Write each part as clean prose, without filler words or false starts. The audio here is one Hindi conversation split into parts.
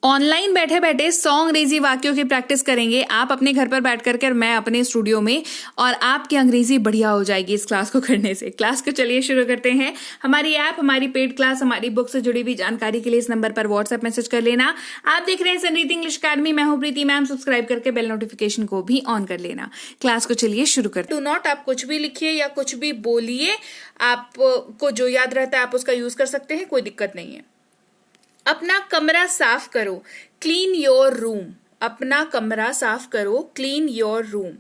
ऑनलाइन बैठे बैठे 100 अंग्रेजी वाक्यों की प्रैक्टिस करेंगे आप अपने घर पर बैठ करके और मैं अपने स्टूडियो में, और आपकी अंग्रेजी बढ़िया हो जाएगी इस क्लास को करने से। क्लास को चलिए शुरू करते हैं। हमारी ऐप, हमारी पेड क्लास, हमारी बुक से जुड़ी हुई जानकारी के लिए इस नंबर पर व्हाट्सएप मैसेज कर लेना। आप देख रहे हैं सनरीति इंग्लिश अकेडमी, मैं हूं प्रीति मैम। सब्सक्राइब करके बेल नोटिफिकेशन को भी ऑन कर लेना। क्लास को चलिए शुरू करते हैं। डू नॉट, आप कुछ भी लिखिए या कुछ भी बोलिए, आपको जो याद रहता है आप उसका यूज कर सकते हैं, कोई दिक्कत नहीं है। अपना कमरा साफ करो, क्लीन योर रूम। अपना कमरा साफ करो, क्लीन योर रूम।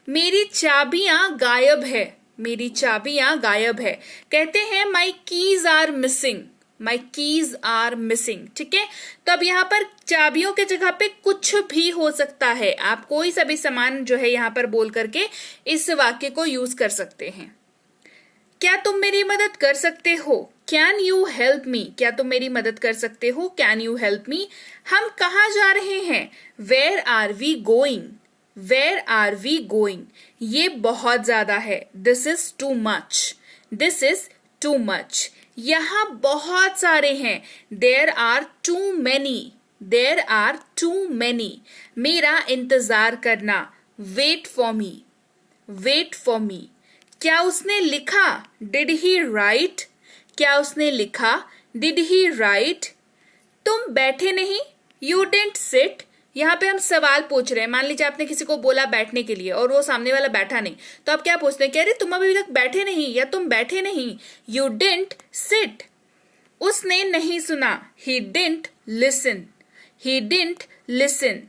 मेरी चाबियां गायब है, मेरी चाबियां गायब है। कहते हैं my keys are missing, my keys are missing. ठीक है, तो अब यहाँ पर चाबियों के जगह पे कुछ भी हो सकता है। आप कोई सा भी सामान जो है यहाँ पर बोल करके इस वाक्य को यूज कर सकते हैं। क्या तुम मेरी मदद कर सकते हो? Can you help me? क्या तुम मेरी मदद कर सकते हो? Can you help me? हम कहाँ जा रहे हैं? Where are we going? Where are we going? ये बहुत ज्यादा है, this is too much, this is too much. यहाँ बहुत सारे हैं, there are too many, there are too many. मेरा इंतजार करना, wait for me, wait for me. क्या उसने लिखा? Did he right? क्या उसने लिखा? Did he write? तुम बैठे नहीं? You didn't sit. यहाँ पे हम सवाल पूछ रहे हैं। मान लीजिए आपने किसी को बोला बैठने के लिए और वो सामने वाला बैठा नहीं, तो आप क्या पूछते हैं? कह रहे तुम अभी तक बैठे नहीं या तुम बैठे नहीं। You didn't sit. उसने नहीं सुना, he didn't listen, he didn't listen.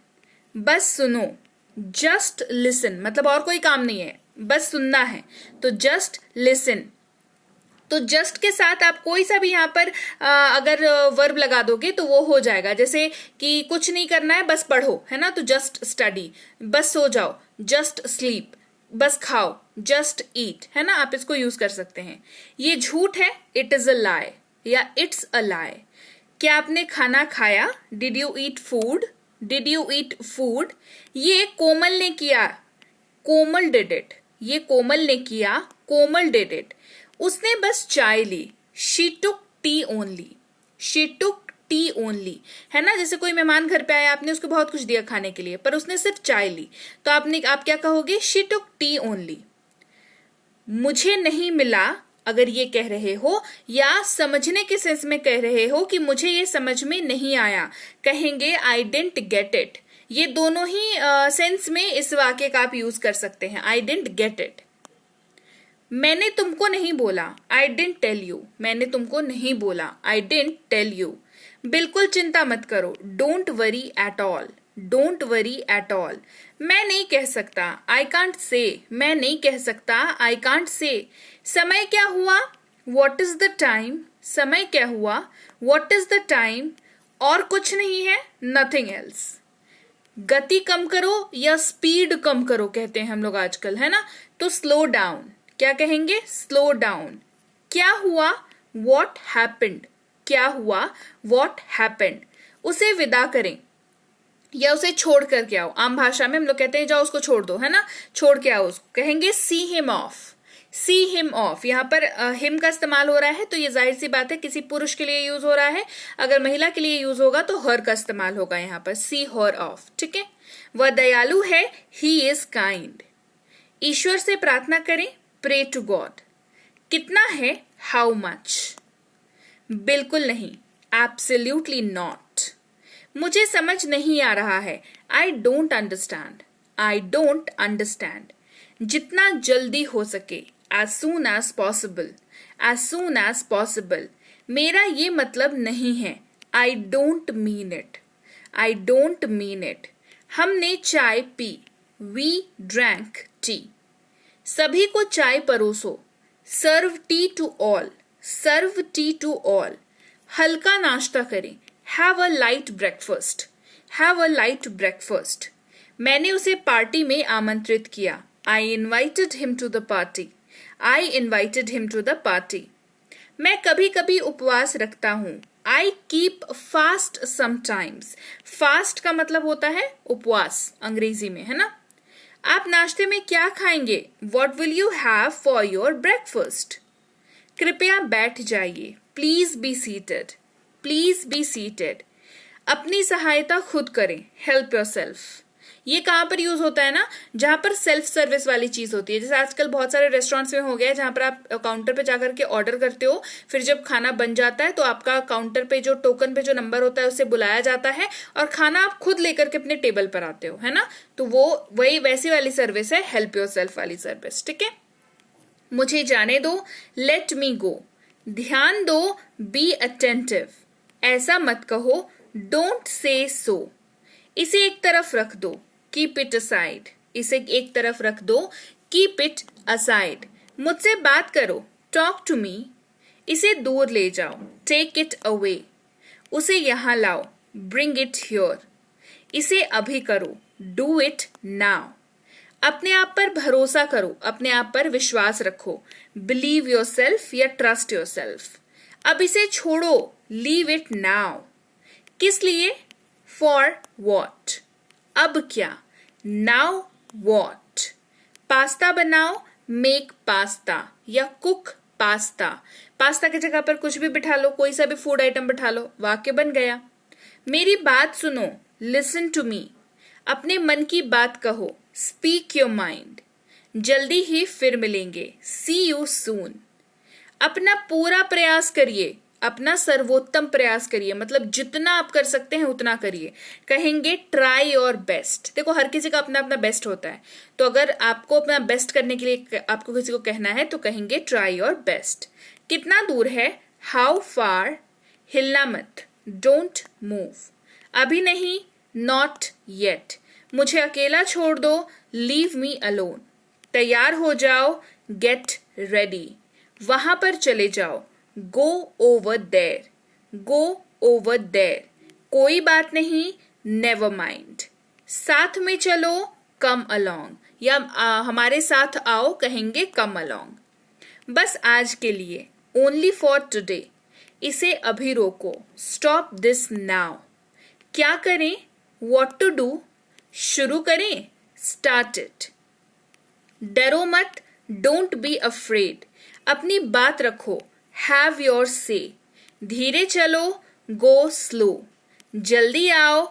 बस सुनो, जस्ट लिसन, मतलब और कोई काम नहीं है, बस सुनना है, तो जस्ट लिसन। तो जस्ट के साथ आप कोई सा भी यहाँ पर अगर वर्ब लगा दोगे तो वो हो जाएगा। जैसे कि कुछ नहीं करना है, बस पढ़ो, है ना, तो जस्ट स्टडी। बस सो जाओ, जस्ट स्लीप। बस खाओ, जस्ट ईट, है ना, आप इसको यूज कर सकते हैं। ये झूठ है, इट इज अ लाई या इट्स अ लाई। क्या आपने खाना खाया? Did you eat food? Did you eat food? ये कोमल ने किया, कोमल डिड इट। ये कोमल ने किया, कोमल डिड इट। उसने बस चाय ली, she took tea only, she took tea only. है ना, जैसे कोई मेहमान घर पे आया, आपने उसको बहुत कुछ दिया खाने के लिए, पर उसने सिर्फ चाय ली, तो आप क्या कहोगे? She took tea only. मुझे नहीं मिला, अगर ये कह रहे हो या समझने के सेंस में कह रहे हो कि मुझे ये समझ में नहीं आया, कहेंगे आई डिडंट गेट इट। ये दोनों ही सेंस में इस वाक्य का आप यूज कर सकते हैं, आई डिडंट गेट इट। मैंने तुमको नहीं बोला, आई डिडंट टेल यू। मैंने तुमको नहीं बोला, आई डिडंट टेल यू। बिल्कुल चिंता मत करो, don't worry at all, don't worry at all. मैं नहीं कह सकता, आई कांट से। मैं नहीं कह सकता, आई कांट से। समय क्या हुआ? What is the time? समय क्या हुआ? What is the time? और कुछ नहीं है, नथिंग एल्स। गति कम करो या स्पीड कम करो कहते हैं हम लोग आजकल, है ना, तो स्लो डाउन। क्या कहेंगे? Slow down. क्या हुआ? What happened. क्या हुआ? What happened. उसे विदा करें या उसे छोड़ करके आओ। आम भाषा में हम लोग कहते हैं जाओ उसको छोड़ दो, है ना, छोड़ के आओ उसको, कहेंगे see him of, see him of. यहाँ पर हिम का इस्तेमाल हो रहा है, तो ये जाहिर सी बात है किसी पुरुष के लिए यूज हो रहा है। अगर महिला के लिए यूज होगा तो हर का इस्तेमाल होगा यहाँ पर, सी हर ऑफ। ठीक है, वह दयालु है, ही इज काइंड। ईश्वर से प्रार्थना करें, प्रे टू गॉड। कितना है? How much. बिल्कुल नहीं, एब्सोल्युटली नॉट। मुझे समझ नहीं आ रहा है, I don't understand, I don't understand. जितना जल्दी हो सके, as soon as possible, as soon as possible. मेरा ये मतलब नहीं है, I don't mean it, I don't mean it. हमने चाय पी, वी ड्रैंक टी। सभी को चाय परोसो, serve tea to all, serve tea to all. हल्का नाश्ता करें, have a light breakfast, have a light breakfast. मैंने उसे पार्टी में आमंत्रित किया, आई invited him to the party, I invited him to the party. मैं कभी कभी उपवास रखता हूँ, I keep fast sometimes. Fast का मतलब होता है उपवास अंग्रेजी में, है ना। आप नाश्ते में क्या खाएंगे? What will you have for your breakfast. कृपया बैठ जाइए, please be seated, please be seated. अपनी सहायता खुद करें, हेल्प योरसेल्फ। ये कहाँ पर यूज होता है ना, जहां पर सेल्फ सर्विस वाली चीज होती है। जैसे आजकल बहुत सारे रेस्टोरेंट्स में हो गया है जहां पर आप काउंटर पे जाकर के ऑर्डर करते हो, फिर जब खाना बन जाता है तो आपका काउंटर पे जो टोकन पे जो नंबर होता है उससे बुलाया जाता है और खाना आप खुद लेकर के अपने टेबल पर आते हो, है ना। तो वो वही वैसी वाली सर्विस है, हेल्प योरसेल्फ वाली सर्विस, ठीक है। मुझे जाने दो, लेट मी गो। ध्यान दो, बी अटेंटिव। ऐसा मत कहो, डोंट से सो। इसे एक तरफ रख दो, कीप इट असाइड। इसे एक तरफ रख दो, कीप इट असाइड। मुझसे बात करो, टॉक टू मी। इसे दूर ले जाओ, टेक इट अवे। उसे यहां लाओ, ब्रिंग इट हियर। इसे अभी करो, डू इट नाउ। अपने आप पर भरोसा करो, अपने आप पर विश्वास रखो, बिलीव योरसेल्फ या ट्रस्ट योरसेल्फ। अब इसे छोड़ो, लीव इट नाउ। किस लिए? For what. अब क्या? Now what. पास्ता बनाओ, मेक पास्ता या कुक पास्ता। पास्ता की जगह पर कुछ भी बिठा लो, कोई सा भी फूड आइटम बिठा लो, वाक्य बन गया। मेरी बात सुनो, लिसन टू मी। अपने मन की बात कहो, स्पीक योर माइंड। जल्दी ही फिर मिलेंगे, सी यू सून। अपना पूरा प्रयास करिए, अपना सर्वोत्तम प्रयास करिए, मतलब जितना आप कर सकते हैं उतना करिए। कहेंगे ट्राई योर बेस्ट। देखो हर किसी का अपना अपना बेस्ट होता है, तो अगर आपको अपना बेस्ट करने के लिए आपको किसी को कहना है तो कहेंगे ट्राई योर बेस्ट। कितना दूर है? How far. हिलना मत, डोंट मूव। अभी नहीं, नॉट येट। मुझे अकेला छोड़ दो, लीव मी अलोन। तैयार हो जाओ, गेट रेडी। वहां पर चले जाओ, go over there. Go over there. कोई बात नहीं, नेवर माइंड। साथ में चलो, कम अलोंग, या हमारे साथ आओ कहेंगे कम अलोंग। बस आज के लिए, ओनली फॉर टुडे। इसे अभी रोको, स्टॉप दिस नाउ। क्या करें? What to do. शुरू करें, स्टार्ट इट। डरो मत, डोंट बी अफ्रेड। अपनी बात रखो, हैव योर से। धीरे चलो, गो स्लो। जल्दी आओ,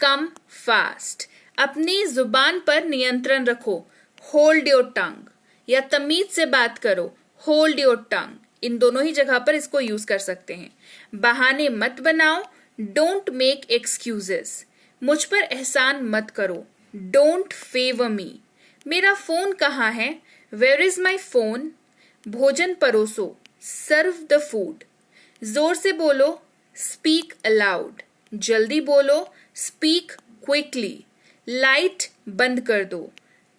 कम फास्ट। अपनी जुबान पर नियंत्रण रखो, होल्ड योर टंग। या तमीज से बात करो, होल्ड योर टंग। इन दोनों ही जगह पर इसको यूज कर सकते हैं। बहाने मत बनाओ, डोंट मेक एक्सक्यूजेस। मुझ पर एहसान मत करो, डोंट फेवर मी। मेरा फोन कहाँ है? Where is my phone. भोजन परोसो, सर्व द फूड। जोर से बोलो, स्पीक अलाउड। जल्दी बोलो, स्पीक क्विकली। लाइट बंद कर दो,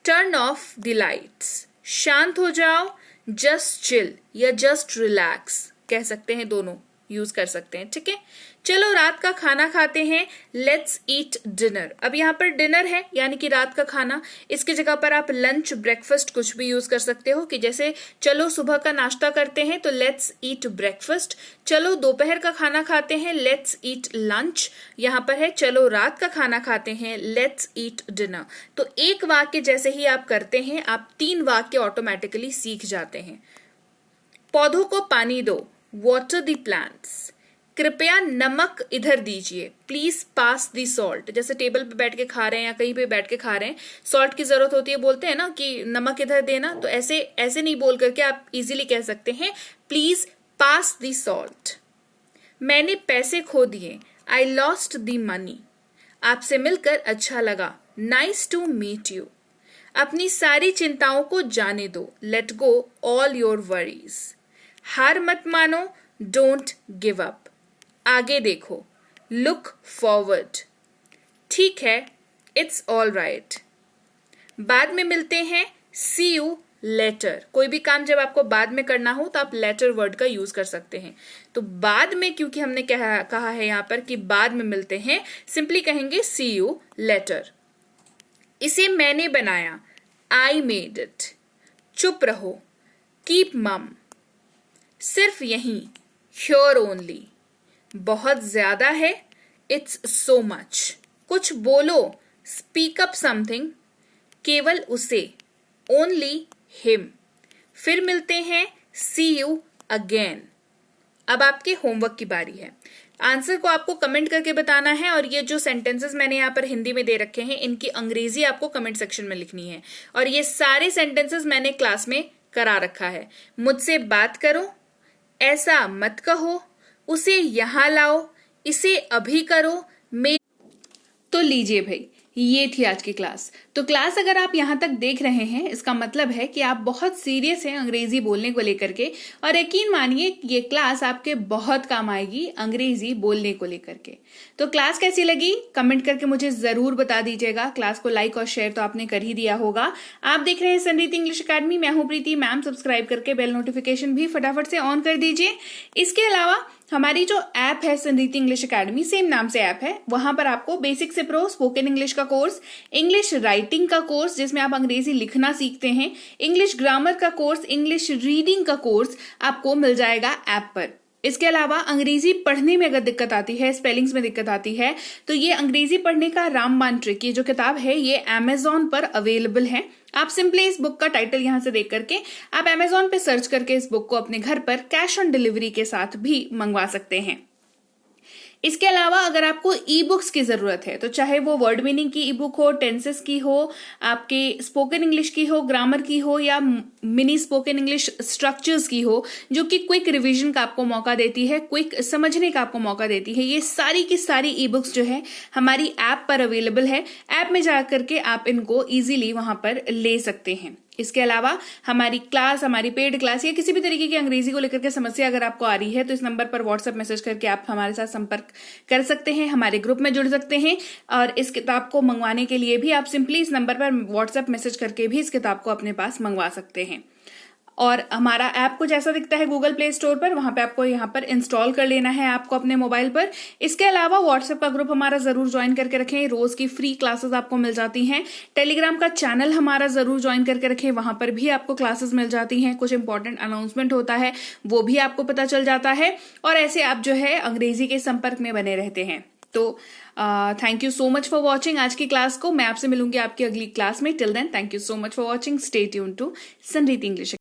टर्न ऑफ द लाइट्स। शांत हो जाओ, जस्ट चिल या जस्ट रिलैक्स कह सकते हैं, दोनों यूज कर सकते हैं, ठीक है। चलो रात का खाना खाते हैं, लेट्स ईट डिनर। अब यहाँ पर डिनर है यानी कि रात का खाना। इसकी जगह पर आप लंच, ब्रेकफास्ट कुछ भी यूज कर सकते हो, कि जैसे चलो सुबह का नाश्ता करते हैं तो लेट्स ईट ब्रेकफास्ट। चलो दोपहर का खाना खाते हैं, लेट्स ईट लंच। यहाँ पर है चलो रात का खाना खाते हैं, लेट्स ईट डिनर। तो एक वाक्य जैसे ही आप करते हैं, आप 3 वाक्य ऑटोमेटिकली सीख जाते हैं। पौधों को पानी दो, वाटर द प्लांट्स। कृपया नमक इधर दीजिए, प्लीज पास दी सॉल्ट। जैसे टेबल पे बैठ के खा रहे हैं या कहीं पे बैठ के खा रहे हैं, सॉल्ट की जरूरत होती है, बोलते हैं ना कि नमक इधर देना। तो ऐसे ऐसे नहीं बोल करके आप इजीली कह सकते हैं, प्लीज पास दी सॉल्ट। मैंने पैसे खो दिए, आई लॉस्ट दी मनी। आपसे मिलकर अच्छा लगा, नाइस टू मीट यू। अपनी सारी चिंताओं को जाने दो, let go all your worries. हार मत मानो, डोंट गिव अप। आगे देखो, लुक फॉरवर्ड। ठीक है, इट्स ऑल राइट। बाद में मिलते हैं, सी यू लेटर। कोई भी काम जब आपको बाद में करना हो तो आप लेटर वर्ड का यूज कर सकते हैं। तो बाद में, क्योंकि हमने कहा है यहाँ पर कि बाद में मिलते हैं, सिंपली कहेंगे सी यू लेटर। इसे मैंने बनाया, आई मेड इट। चुप रहो, कीप मम। सिर्फ यहीं, हियर ओनली। बहुत ज्यादा है, इट्स सो मच। कुछ बोलो, स्पीक अप समथिंग। केवल उसे, ओनली हिम। फिर मिलते हैं, सी यू अगेन। अब आपके होमवर्क की बारी है। आंसर को आपको कमेंट करके बताना है और ये जो सेंटेंसेस मैंने यहाँ पर हिंदी में दे रखे हैं इनकी अंग्रेजी आपको कमेंट सेक्शन में लिखनी है। और ये सारे सेंटेंसेस मैंने क्लास में करा रखा है। मुझसे बात करो, ऐसा मत कहो, उसे यहां लाओ, इसे अभी करो, तो लीजिए भाई, ये थी आज की क्लास। तो क्लास अगर आप यहाँ तक देख रहे हैं इसका मतलब है कि आप बहुत सीरियस हैं अंग्रेजी बोलने को लेकर के, और यकीन मानिए ये क्लास आपके बहुत काम आएगी अंग्रेजी बोलने को लेकर के। तो क्लास कैसी लगी कमेंट करके मुझे जरूर बता दीजिएगा। क्लास को लाइक और शेयर तो आपने कर ही दिया होगा। आप देख रहे हैं संरीति इंग्लिश अकेडमी, मैं हूं प्रीति मैम। सब्सक्राइब करके बेल नोटिफिकेशन भी फटाफट से ऑन कर दीजिए। इसके अलावा हमारी जो ऐप है संरीति इंग्लिश अकेडमी, सेम नाम से ऐप है, वहां पर आपको बेसिक से प्रो स्पोकन इंग्लिश का कोर्स, इंग्लिश राइटिंग का कोर्स जिसमें आप अंग्रेजी लिखना सीखते हैं, इंग्लिश ग्रामर का कोर्स, इंग्लिश रीडिंग का कोर्स आपको मिल जाएगा ऐप पर। इसके अलावा अंग्रेजी पढ़ने में अगर दिक्कत आती है, स्पेलिंग्स में दिक्कत आती है, तो ये अंग्रेजी पढ़ने का रामबाण ट्रिक, ये जो किताब है ये अमेजॉन पर अवेलेबल है। आप सिंपली इस बुक का टाइटल यहां से देख करके आप अमेजॉन पे सर्च करके इस बुक को अपने घर पर कैश ऑन डिलीवरी के साथ भी मंगवा सकते हैं। इसके अलावा अगर आपको ई बुक्स की जरूरत है, तो चाहे वो वर्ड मीनिंग की ई बुक हो, टेंसेस की हो, आपके स्पोकन इंग्लिश की हो, ग्रामर की हो, या मिनी स्पोकन इंग्लिश स्ट्रक्चर्स की हो, जो कि क्विक रिवीजन का आपको मौका देती है, क्विक समझने का आपको मौका देती है, ये सारी की सारी ई बुक्स जो है हमारी ऐप पर अवेलेबल है। ऐप में जाकर के आप इनको इजीली वहां पर ले सकते हैं। इसके अलावा हमारी क्लास, हमारी पेड क्लास या किसी भी तरीके की अंग्रेजी को लेकर के समस्या अगर आपको आ रही है तो इस नंबर पर व्हाट्सएप मैसेज करके आप हमारे साथ संपर्क कर सकते हैं, हमारे ग्रुप में जुड़ सकते हैं। और इस किताब को मंगवाने के लिए भी आप सिंपली इस नंबर पर व्हाट्सएप मैसेज करके भी इस किताब को अपने पास मंगवा सकते हैं। और हमारा ऐप कुछ ऐसा दिखता है गूगल प्ले स्टोर पर, वहां पे आपको यहाँ पर इंस्टॉल कर लेना है ऐप को अपने मोबाइल पर। इसके अलावा व्हाट्सएप का ग्रुप हमारा जरूर ज्वाइन करके रखें, रोज की फ्री क्लासेस आपको मिल जाती हैं। टेलीग्राम का चैनल हमारा जरूर ज्वाइन करके रखें, वहां पर भी आपको क्लासेस मिल जाती हैं, कुछ इंपॉर्टेंट अनाउंसमेंट होता है वो भी आपको पता चल जाता है, और ऐसे आप जो है अंग्रेजी के संपर्क में बने रहते हैं। तो thank you so much for watching आज की क्लास को। मैं आपसे मिलूंगी आपकी अगली क्लास में। Till then thank you so much for watching. Stay tuned to Sanriti English.